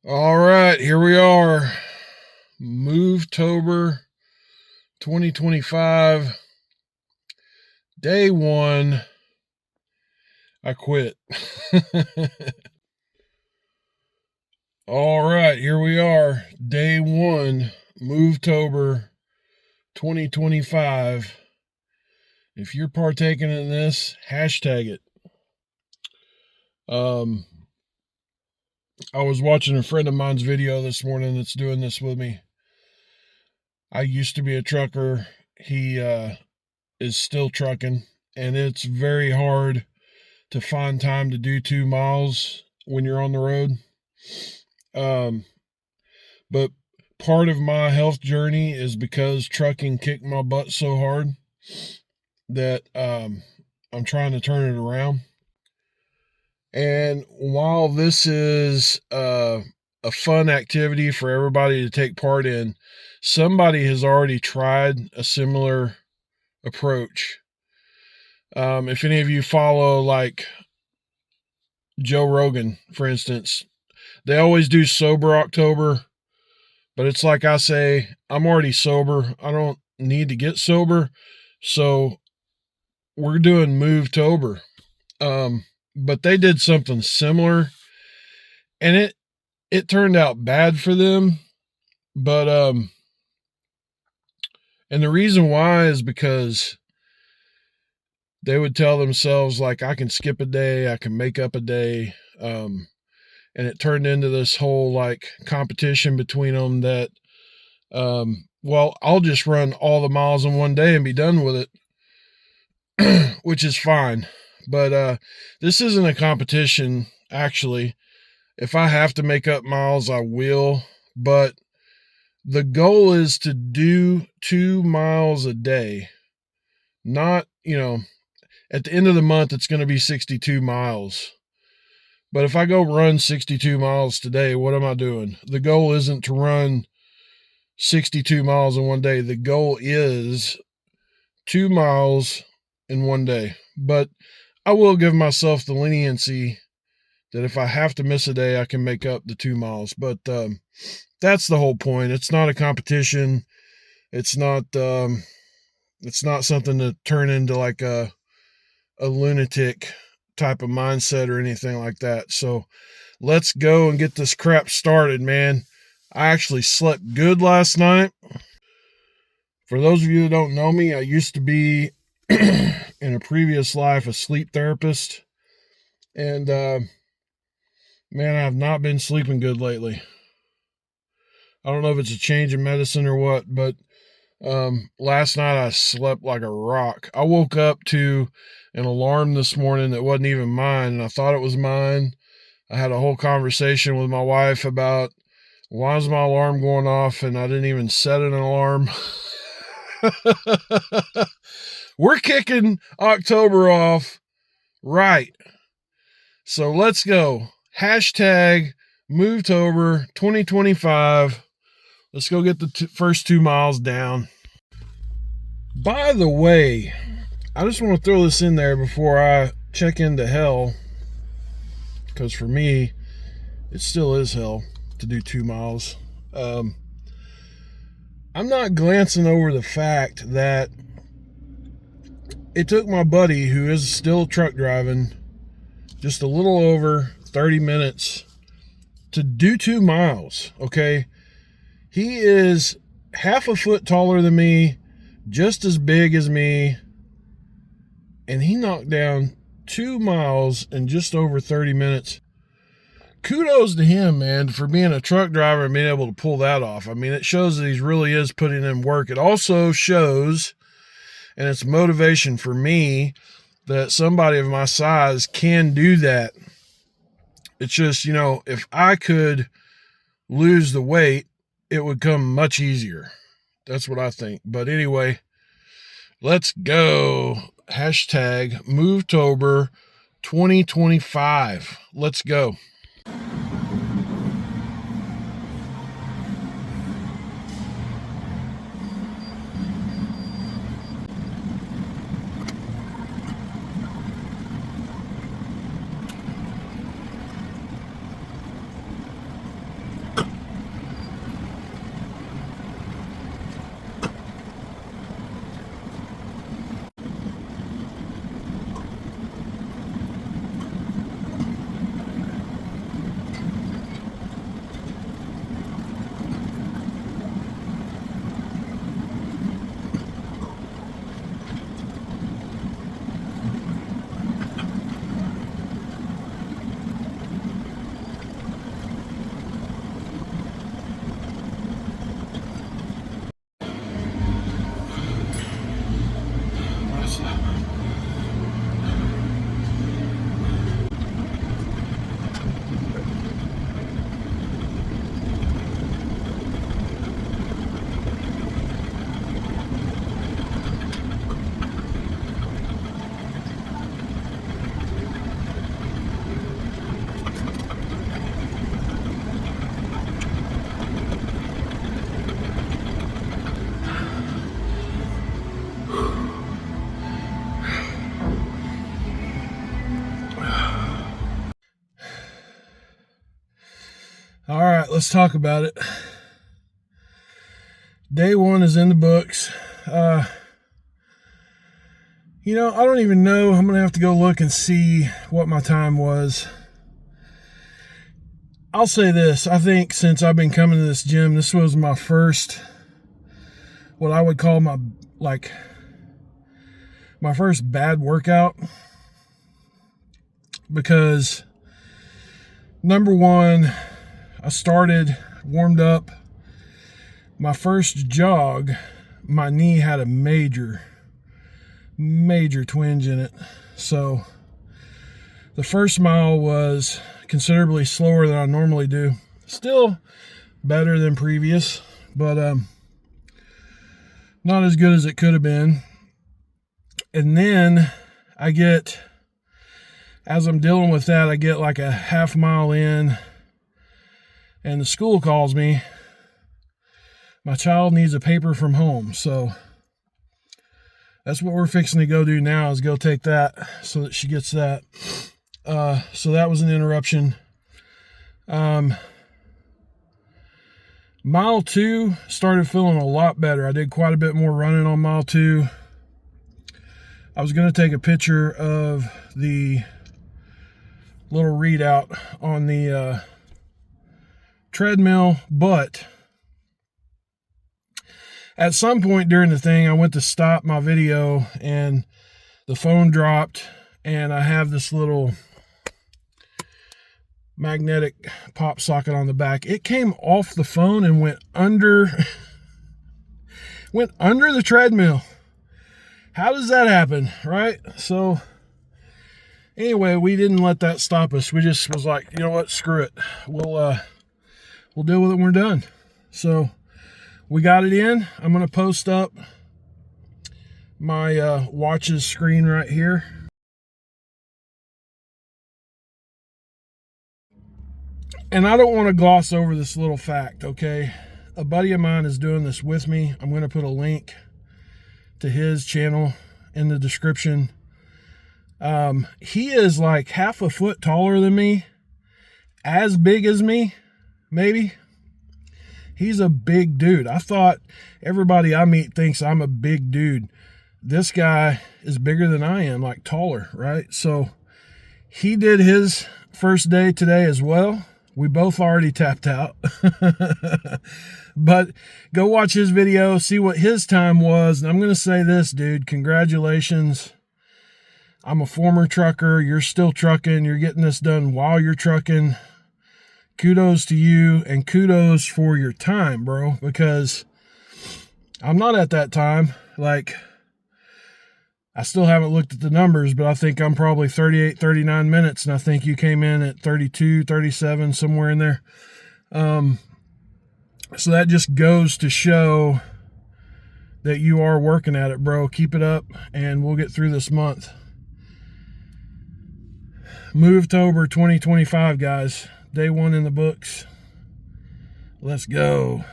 All right, here we are. MOVETOBER 2025. Day one. I quit. All right, here we are. Day one. MOVETOBER 2025. If you're partaking in this, hashtag it. I was watching a friend of mine's video this morning that's doing this with me. I used to be a trucker. He is still trucking, and it's very hard to find time to do 2 miles when you're on the road. But part of my health journey is because trucking kicked my butt so hard that I'm trying to turn it around. And while this is a fun activity for everybody to take part in, somebody has already tried a similar approach. If any of you follow like Joe Rogan, for instance, they always do sober October, but it's like I say, I'm already sober. I don't need to get sober. So we're doing MOVETOBER. But they did something similar, and it turned out bad for them. But and the reason why is because they would tell themselves, like, I can skip a day, I can make up a day. And it turned into this whole like competition between them that, well, I'll just run all the miles in one day and be done with it, which is fine. But this isn't a competition, actually. If I have to make up miles, I will. But the goal is to do 2 miles a day. Not, at the end of the month, it's going to be 62 miles. But if I go run 62 miles today, what am I doing? The goal isn't to run 62 miles in one day. The goal is 2 miles in one day. But I will give myself the leniency that if I have to miss a day, I can make up the 2 miles. But that's the whole point. It's not a competition. It's not something to turn into like a lunatic type of mindset or anything like that. So let's go and get this crap started, man. I actually slept good last night. For those of you that don't know me, I used to be in a previous life a sleep therapist, and man, I have not been sleeping good lately. I don't know if it's a change in medicine or what, but last night I slept like a rock. I woke up to an alarm this morning that wasn't even mine, and I thought it was mine. I had a whole conversation with my wife about why is my alarm going off, and I didn't even set an alarm. We're kicking October off right. So let's go. Hashtag MOVETOBER 2025. Let's go get the first 2 miles down. By the way, I just want to throw this in there before I check into hell, because for me, it still is hell to do 2 miles. I'm not glancing over the fact that it took my buddy, who is still truck driving, just a little over 30 minutes to do 2 miles, okay? He is half a foot taller than me, just as big as me, and he knocked down 2 miles in just over 30 minutes. Kudos to him, man, for being a truck driver and being able to pull that off. I mean, it shows that he really is putting in work. It also shows, and it's motivation for me, that somebody of my size can do that. It's just, if I could lose the weight, it would come much easier. That's what I think. But anyway, let's go. Hashtag MOVETOBER 2025. Let's go. All right, let's talk about it. Day one is in the books. You know, I don't even know. I'm going to have to go look and see what my time was. I'll say this. I think since I've been coming to this gym, this was my first, what I would call my first bad workout. Because, number one, I warmed up. My first jog, my knee had a major twinge in it. So the first mile was considerably slower than I normally do. Still better than previous, but not as good as it could have been. And then as I'm dealing with that, I get like a half mile in and the school calls me. My child needs a paper from home. So that's what we're fixing to go do now, is go take that so that she gets that. So that was an interruption. Mile 2 started feeling a lot better. I did quite a bit more running on mile 2. I was going to take a picture of the little readout on the treadmill, but at some point during the thing, I went to stop my video and the phone dropped, and I have this little magnetic pop socket on the back. It came off the phone and went under the treadmill. How does that happen, right? So anyway, we didn't let that stop us. We just was like, you know what, screw it. We'll deal with it when we're done. So we got it in. I'm going to post up my watch's screen right here. And I don't want to gloss over this little fact, okay? A buddy of mine is doing this with me. I'm going to put a link to his channel in the description. He is like half a foot taller than me, as big as me, maybe. He's a big dude. I thought everybody I meet thinks I'm a big dude. This guy is bigger than I am, like taller, right? So he did his first day today as well. We both already tapped out. But go watch his video, see what his time was. And I'm going to say this, dude, congratulations. I'm a former trucker. You're still trucking. You're getting this done while you're trucking. Kudos to you, and kudos for your time, bro, because I'm not at that time. Like, I still haven't looked at the numbers, but I think I'm probably 38, 39 minutes, and I think you came in at 32, 37, somewhere in there. So that just goes to show that you are working at it, bro. Keep it up, and we'll get through this month. MOVETOBER2025, guys. Day one in the books. Let's go.